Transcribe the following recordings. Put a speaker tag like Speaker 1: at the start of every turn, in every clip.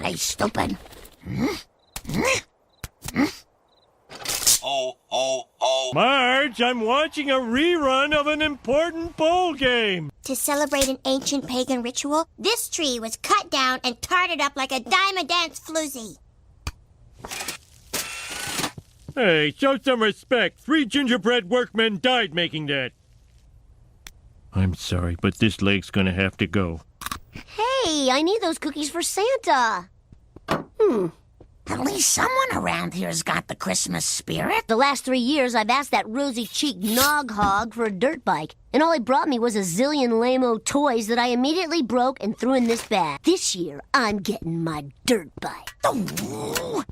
Speaker 1: hey, stupid.
Speaker 2: Oh, oh, oh.
Speaker 3: Marge, I'm watching a rerun of an important bowl game.
Speaker 4: To celebrate an ancient pagan ritual, this tree was cut down and tarted up like a dime-a-dance floozy.
Speaker 3: Hey, show some respect. 3 gingerbread workmen died making that. I'm sorry, but this leg's gonna have to go.
Speaker 5: Hey, I need those cookies for Santa.
Speaker 1: At least someone around here's got the Christmas spirit.
Speaker 5: The last 3 years, I've asked that rosy-cheeked nog hog for a dirt bike, and all he brought me was a zillion lame-o toys that I immediately broke and threw in this bag. This year, I'm getting my dirt bike.
Speaker 1: Oh.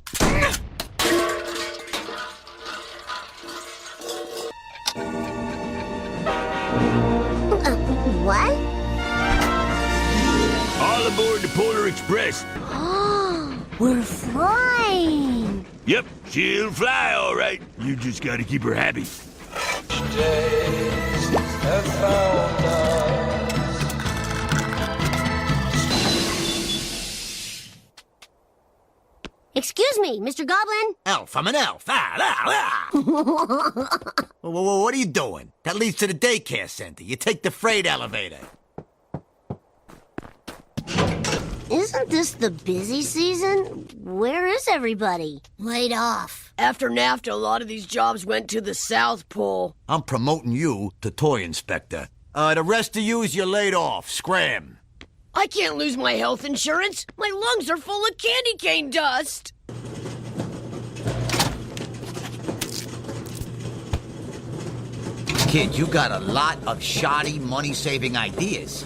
Speaker 5: What?
Speaker 6: All aboard the Polar Express.
Speaker 5: We're flying!
Speaker 6: Yep, she'll fly all right. You just gotta keep her happy.
Speaker 5: Excuse me, Mr. Goblin?
Speaker 7: Elf, I'm an elf. What are you doing? That leads to the daycare center. You take the freight elevator.
Speaker 5: Isn't this the busy season? Where is everybody?
Speaker 4: Laid off.
Speaker 8: After NAFTA, a lot of these jobs went to the South Pole.
Speaker 7: I'm promoting you to toy inspector. The rest of you, you're laid off. Scram.
Speaker 8: I can't lose my health insurance. My lungs are full of candy cane dust.
Speaker 7: Kid, you got a lot of shoddy money-saving ideas.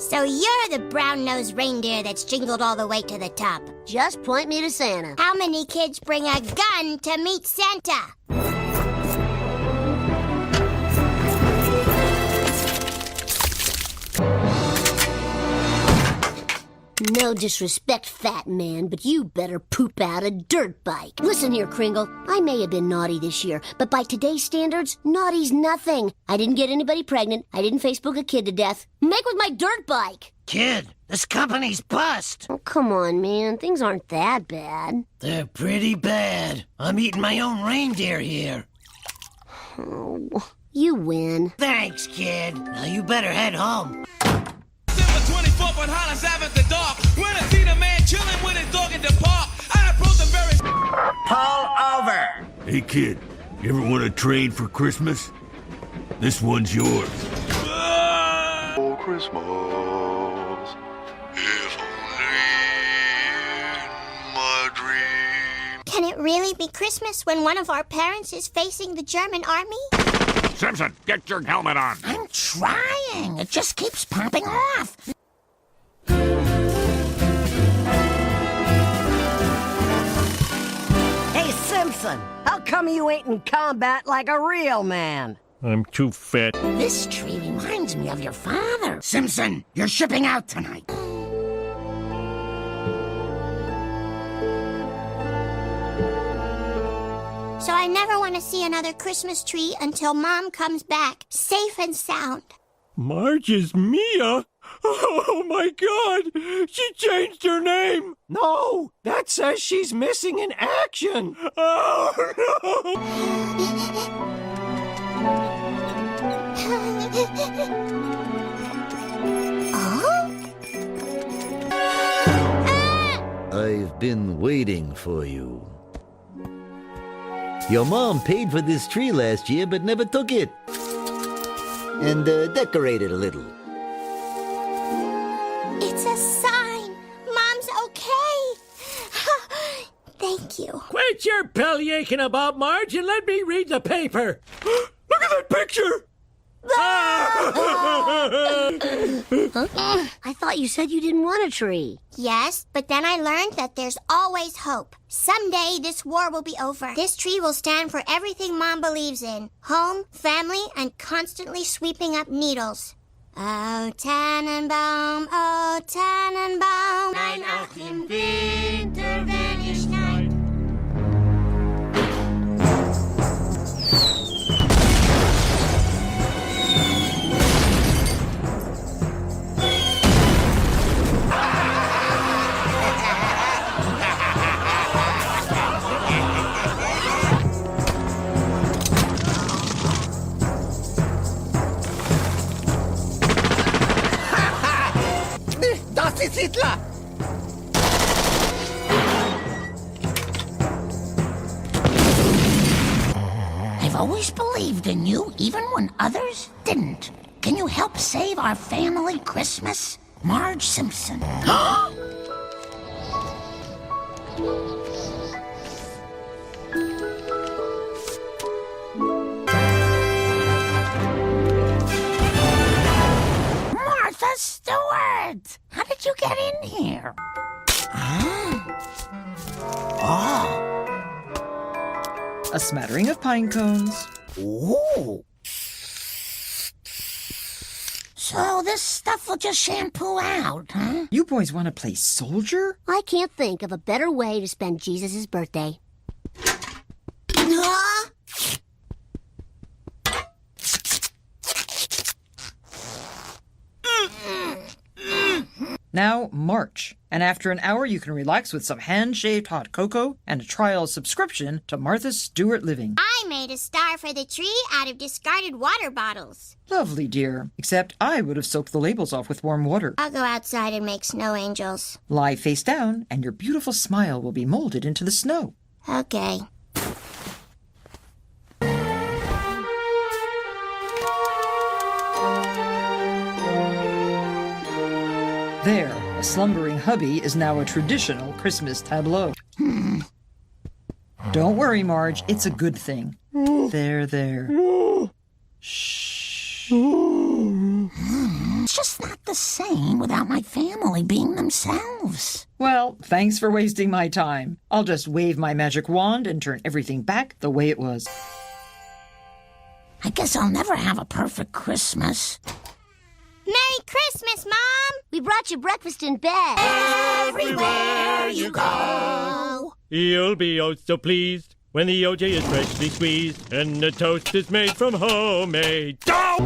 Speaker 4: So you're the brown-nosed reindeer that's jingled all the way to the top.
Speaker 5: Just point me to Santa.
Speaker 4: How many kids bring a gun to meet Santa?
Speaker 5: No disrespect, fat man, but you better poop out a dirt bike. Listen here, Kringle. I may have been naughty this year, but by today's standards, naughty's nothing. I didn't get anybody pregnant. I didn't Facebook a kid to death. Make with my dirt bike.
Speaker 1: Kid, this company's bust.
Speaker 5: Oh, come on, man. Things aren't that bad.
Speaker 1: They're pretty bad. I'm eating my own reindeer here.
Speaker 5: Oh, you win.
Speaker 1: Thanks, kid. Now you better head home.
Speaker 2: December 24th on Highlands Ave at the dark. When I see the man chilling with his dog in the park, I approach him very...
Speaker 1: Pull over.
Speaker 6: Hey, kid, you ever want to trade for Christmas? This one's yours.
Speaker 2: Ah!
Speaker 9: Christmas, if only in my dream.
Speaker 4: Can it really be Christmas when one of our parents is facing the German army?
Speaker 6: Simpson, get your helmet on.
Speaker 1: I'm trying. It just keeps popping off.
Speaker 8: Hey, Simpson, how come you ain't in combat like a real man?
Speaker 3: I'm too fat.
Speaker 1: This tree reminds me of your father. Simpson, you're shipping out tonight.
Speaker 4: So I never want to see another Christmas tree until Mom comes back, safe and sound.
Speaker 3: Marge is Mia? Oh, my God! She changed her name!
Speaker 10: No, that says she's missing in action.
Speaker 3: Oh, no!
Speaker 7: I've been waiting for you. Your mom paid for this tree last year, but never took it. And decorated a little.
Speaker 4: It's a sign. Mom's okay. Thank you.
Speaker 3: Quit your belly aching about Marge and let me read the paper. Look at that picture!
Speaker 5: I thought you said you didn't want a tree.
Speaker 4: Yes, but then I learned that there's always hope. Someday this war will be over. This tree will stand for everything Mom believes in. Home, family, and constantly sweeping up needles. Oh, Tannenbaum, ein auch im Winter, wenn es schneit.
Speaker 8: Hitler!
Speaker 1: I've always believed in you, even when others didn't. Can you help save our family Christmas? Marge Simpson. Martha Stewart! How did you get in here?
Speaker 11: A smattering of pine cones.
Speaker 1: Ooh. So this stuff will just shampoo out, huh?
Speaker 11: You boys want to play soldier?
Speaker 5: I can't think of a better way to spend Jesus' birthday.
Speaker 11: Now, march. And after an hour, you can relax with some hand-shaved hot cocoa and a trial subscription to Martha Stewart Living.
Speaker 4: I made a star for the tree out of discarded water bottles.
Speaker 11: Lovely, dear. Except I would have soaked the labels off with warm water.
Speaker 4: I'll go outside and make snow angels.
Speaker 11: Lie face down, and your beautiful smile will be molded into the snow.
Speaker 4: Okay.
Speaker 11: There, a slumbering hubby is now a traditional Christmas tableau. Don't worry, Marge. It's a good thing. There. Shh.
Speaker 1: It's just not the same without my family being themselves.
Speaker 11: Well, thanks for wasting my time. I'll just wave my magic wand and turn everything back the way it was.
Speaker 1: I guess I'll never have a perfect Christmas.
Speaker 4: Merry Christmas, Mom!
Speaker 5: We brought you breakfast in bed.
Speaker 1: Everywhere you go.
Speaker 3: You'll be oh so pleased when the OJ is freshly squeezed and the toast is made from homemade dough.